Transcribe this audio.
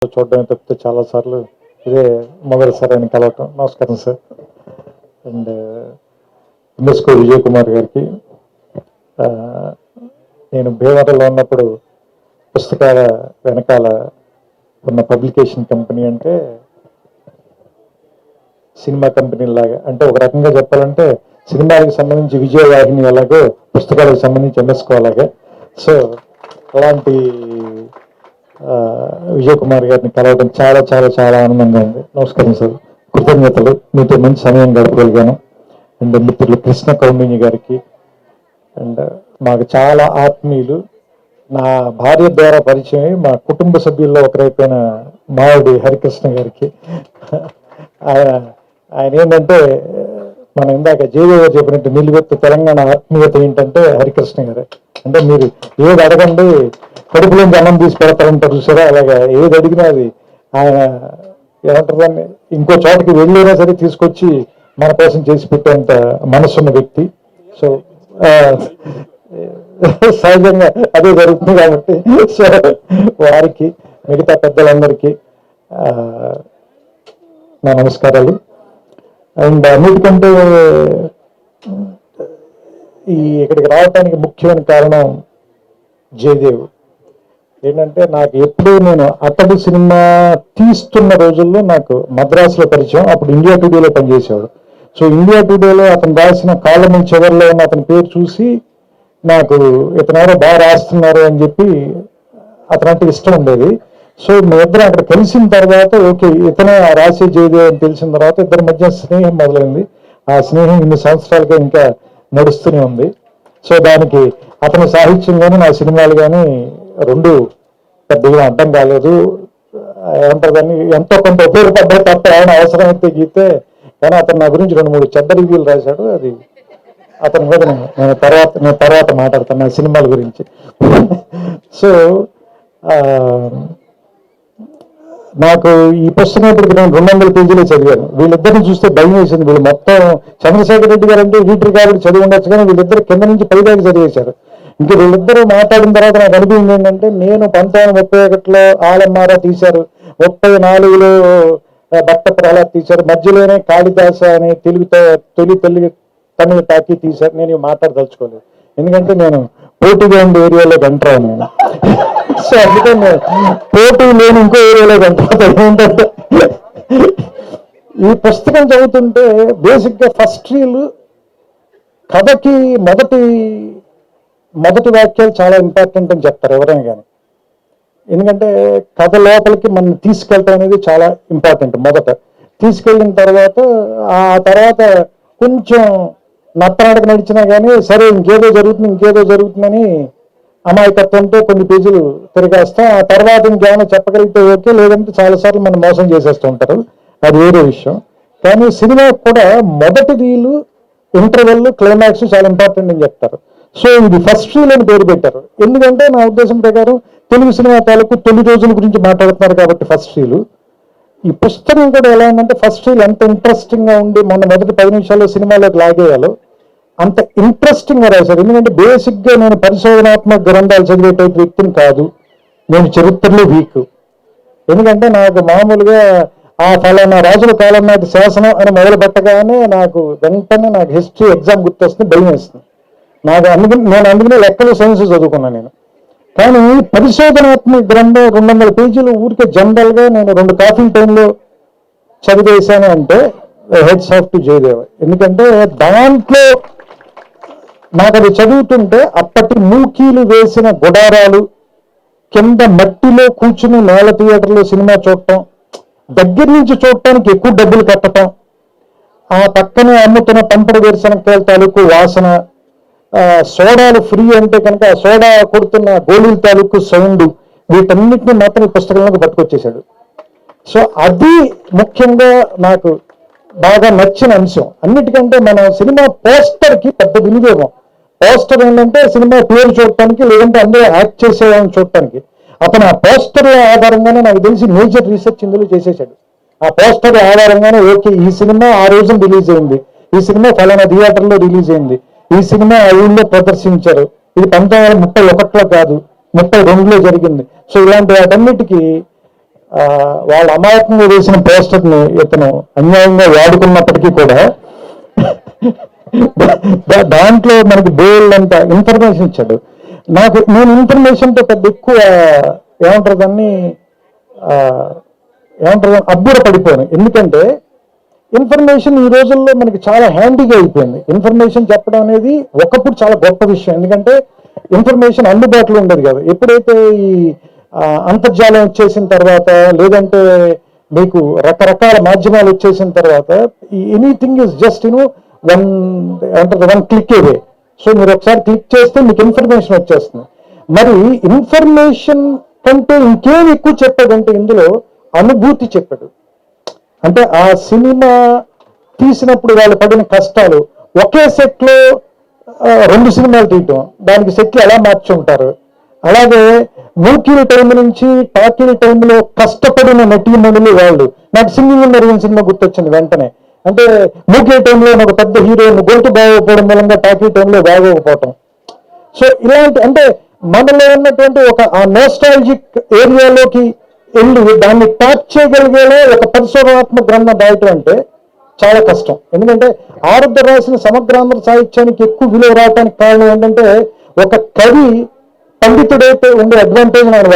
చూడడమే తప్పితే చాలాసార్లు ఇదే మొదటిసారి ఆయన కలవటం. నమస్కారం sir. And UNESCO Vijay Kumar గారికి, నేను భీమవరంలో ఉన్నప్పుడు పుస్తకాల వెనకాల ఉన్న పబ్లికేషన్ కంపెనీ అంటే సినిమా కంపెనీ లాగా, అంటే ఒక రకంగా చెప్పాలంటే సినిమాలకు సంబంధించి విజయవాహిని ఎలాగో పుస్తకాలకు సంబంధించి యునెస్కో అలాగే. సో అలాంటి విజయ్ కుమార్ గారిని కలవడం చాలా చాలా చాలా ఆనందంగా ఉంది. నమస్కారం సార్, కృతజ్ఞతలు. మీతో మంచి సమయం గడపగలిగాను. అండ్ మిత్రులు కృష్ణ కౌండిన్య గారికి, అండ్ మాకు చాలా ఆత్మీయులు, నా భార్య ద్వారా పరిచయం, మా కుటుంబ సభ్యుల్లో ఒకరైపోయిన మావిడి హరికృష్ణ గారికి. ఆయన ఏంటంటే మనం ఇందాక జయదేవ చెప్పినట్టు నిలువెత్తు తెలంగాణ ఆత్మీయత ఏంటంటే హరికృష్ణ గారే. అంటే మీరు ఏది అడగండి కడుపులోంచి అన్నం తీసి పెడతారంటారు చూసారా, అలాగా ఏది అడిగినా అది ఆయన ఏమంటారు దాన్ని, ఇంకో చోటకి వెళ్ళైనా సరే తీసుకొచ్చి మన కోసం చేసి పెట్టేంత మనసున్న వ్యక్తి. సో సహజంగా అదే జరుగుతుంది కాబట్టి సో వారికి, మిగతా పెద్దలందరికీ నా నమస్కారాలు. అండ్ అన్నిటికంటే ఇక్కడికి రావడానికి ముఖ్యమైన కారణం జయదేవ్. ఏంటంటే నాకు ఎప్పుడు నేను అతడు సినిమా తీస్తున్న రోజుల్లో నాకు మద్రాసులో పరిచయం. అప్పుడు ఇండియా టుడేలో పనిచేసేవాడు. సో ఇండియా టుడేలో అతను రాసిన కాలం చివరిలో ఉన్న అతని పేరు చూసి నాకు ఇతనెవరో బాగా రాస్తున్నారు అని చెప్పి అతనంటే ఇష్టం ఉండేది. సో మీ ఇద్దరు అక్కడ కలిసిన తర్వాత ఓకే ఇతనే రాసే జయదేవ్ అని తెలిసిన తర్వాత ఇద్దరి మధ్య స్నేహం మొదలైంది. ఆ స్నేహం ఇన్ని సంవత్సరాలుగా ఇంకా నడుస్తూనే ఉంది. సో దానికి అతని సాహిత్యం కానీ నా సినిమాలు కానీ రెండు పెద్దగా అర్థం కాలేదు. ఏమంటారు దాన్ని, ఎంతో కొంత ఉపయోగపడ్డాయి తప్ప ఆయన అవసరమైతే గీతే. కానీ అతను నా గురించి 2-3 చెడ్డ రివ్యూలు రాశాడు. అది అతని మీద నేను తర్వాత మాట్లాడతాను నా సినిమాల గురించి. సో నాకు ఈ పుస్తకం ఇప్పటికి నేను 200 పేజీలే చదివాను. వీళ్ళిద్దరిని చూస్తే భయం వేసింది. వీళ్ళు మొత్తం చంద్రశేఖర్ రెడ్డి గారు అంటే వీటి కాబట్టి చదివి ఉండొచ్చు, కానీ వీళ్ళిద్దరు కింద నుంచి పైదాకా చదివేశారు. ఇంకా వీళ్ళిద్దరూ మాట్లాడిన తర్వాత నాకు అనిపించింది ఏంటంటే, నేను 1931లో ఆలమ్మారా తీశారు, 34లో భక్త ప్రహ్లాద్ తీశారు, మధ్యలోనే కాళిదాస అనే తొలి తమిళ టాకీ తీశారు. నేను మాట్లాడదలుచుకోలేదు, ఎందుకంటే నేను పోటీగా ఉండే ఏరియాలో గంటాను నేను. సో అందుకని పోటీ లేని ఇంకో ఏరియాలో గంటాను. ఏంటంటే ఈ పుస్తకం చదువుతుంటే బేసిక్గా ఫస్ట్ రీల్ కథకి మొదటి వాక్యాలు చాలా ఇంపార్టెంట్ అని చెప్తారు ఎవరైనా కానీ. ఎందుకంటే కథ లోపలికి మనం తీసుకెళ్ళటం అనేది చాలా ఇంపార్టెంట్. మొదట తీసుకెళ్ళిన తర్వాత ఆ తర్వాత కొంచెం నత్తనాటకు నడిచినా కానీ సరే ఇంకేదో జరుగుతుందని అమాయకత్వంతో కొన్ని పేజీలు తిరిగేస్తాం. ఆ తర్వాత ఇంకేమైనా చెప్పగలిగితే ఓకే, లేదంటే చాలాసార్లు మనం మోసం చేసేస్తూ ఉంటారు, అది వేరే విషయం. కానీ సినిమా కూడా మొదటి రీలు, ఇంటర్వెల్, క్లైమాక్స్ చాలా ఇంపార్టెంట్ అని చెప్తారు. సో ఇది ఫస్ట్ రీల్ అని పేరు పెట్టారు. ఎందుకంటే నా ఉద్దేశం ప్రకారం తెలుగు సినిమా తాలూకు తొలి రోజుల గురించి మాట్లాడుతున్నారు కాబట్టి ఫస్ట్ రీలు. ఈ పుస్తకం కూడా ఎలా ఉందంటే ఫస్ట్ రీల్ ఎంత ఇంట్రెస్టింగ్గా ఉండి మొన్న మొదటి 10 నిమిషాల్లో సినిమాలోకి లాగేయాలో అంత ఇంట్రెస్టింగ్గా రాశారు. ఎందుకంటే బేసిక్గా నేను పరిశోధనాత్మక గ్రంథాలు చదివే టైప్ వ్యక్తిని కాదు, నేను చరిత్రలో వీక్. ఎందుకంటే నాకు మామూలుగా ఆ ఫలానా రాజుల కాలం నాటి శాసనం అని మొదలు పెట్టగానే వెంటనే నాకు హిస్టరీ ఎగ్జామ్ గుర్తొస్తుంది, భయం వేస్తుంది నాకు. నేను అందుకనే లెక్కలు సైన్స్ చదువుకున్నాను నేను. కానీ పరిశోధనాత్మక గ్రంథం 200 పేజీలు ఊరికే జనరల్గా నేను 2 కాఫీ టైంలో చదివేశాను అంటే హెడ్స్ ఆఫ్ టు జయదేవ్. ఎందుకంటే దాంట్లో నాకు అది చదువుతుంటే అప్పటి మూకీలు వేసిన గుడారాలు, కింద మట్టిలో కూర్చుని నేల థియేటర్లో సినిమా చూడటం, దగ్గర నుంచి చూడటానికి ఎక్కువ డబ్బులు కట్టడం, ఆ పక్కనే అమ్ముతున్న పంపడి వేరుశనక్కాయల తాలూకు వాసన, సోడాలు ఫ్రీ అంటే కనుక ఆ సోడా కొడుతున్న గోళీల తాలూకు సౌండ్, వీటన్నిటిని మాత్రం ఈ పుస్తకంలోకి పట్టుకొచ్చేశాడు. సో అది ముఖ్యంగా నాకు బాగా నచ్చిన అంశం. అన్నిటికంటే మన సినిమా పోస్టర్కి పెద్ద వినియోగం. పోస్టర్ ఏంటంటే సినిమా పేరు చూడటానికి, లేదంటే అందరూ యాక్ట్ చేసేవాళ్ళని చూడటానికి. అతను ఆ పోస్టర్ ఆధారంగానే నాకు తెలిసి మేజర్ రీసెర్చ్ ఇందులో చేసేసాడు. ఆ పోస్టర్ ఆధారంగానే ఓకే ఈ సినిమా ఆ రోజున రిలీజ్ అయింది, ఈ సినిమా ఫలానా థియేటర్లో రిలీజ్ అయింది, ఈ సినిమా ఆ ఊళ్ళో ప్రదర్శించారు, ఇది 1931లో కాదు 32లో జరిగింది. సో ఇలాంటి వాటన్నిటికీ వాళ్ళ అమాయకంగా వేసిన పోస్టర్ని ఇతను అన్యాయంగా వాడుకున్నప్పటికీ కూడా దాంట్లో మనకి బోల్డ్ అంత ఇన్ఫర్మేషన్ ఇచ్చాడు. నేను ఇన్ఫర్మేషన్తో పెద్ద ఎక్కువ ఏమంటారు దాన్ని అబ్బుర పడిపోయాను. ఎందుకంటే ఇన్ఫర్మేషన్ ఈ రోజుల్లో మనకి చాలా హ్యాండీగా అయిపోయింది. ఇన్ఫర్మేషన్ చెప్పడం అనేది ఒకప్పుడు చాలా గొప్ప విషయం, ఎందుకంటే ఇన్ఫర్మేషన్ అందుబాటులో ఉండేది కదా. ఎప్పుడైతే ఈ అంతర్జాలం వచ్చేసిన తర్వాత, లేదంటే మీకు రకరకాల మాధ్యమాలు వచ్చేసిన తర్వాత, anything is just one click away. So మీరు ఒకసారి క్లిక్ చేస్తే మీకు ఇన్ఫర్మేషన్ వచ్చేస్తుంది. మరి ఇన్ఫర్మేషన్ కంటే ఇంకేం ఎక్కువ చెప్పాడంటే ఇందులో అనుభూతి చెప్పాడు. అంటే ఆ సినిమా తీసినప్పుడు వాళ్ళు పడిన కష్టాలు, ఒకే సెట్లో 2 సినిమాలు తీయటం, దానికి సెట్లు ఎలా మార్చుంటారు. అలాగే మూకీల టైం నుంచి టాకీల టైంలో కష్టపడిన నటీమణులు వాళ్ళు. నాకు సింగింగ్ మెరుగైన సినిమా గుర్తొచ్చింది వెంటనే. అంటే మూకీ టైంలో ఒక పెద్ద హీరోయిన్ గొంతు బాగోకపోవడం మూలంగా టాకీ టైంలో బాగోకపోవటం. సో ఇలాంటి అంటే మనలో ఉన్నటువంటి ఒక ఆ నోస్టాలజిక్ ఏరియాలోకి వెళ్ళి దాన్ని ట్యాప్ చేయగలిగేలా ఒక పరిశోధనాత్మక గ్రంథం రాయటం అంటే చాలా కష్టం. ఎందుకంటే ఆరుద్ర రాసిన సమగ్రాంధ్ర సాహిత్యానికి ఎక్కువ విలువ రావడానికి కారణం ఏంటంటే ఒక కవి పండితుడైతే ఉండే అడ్వాంటేజ్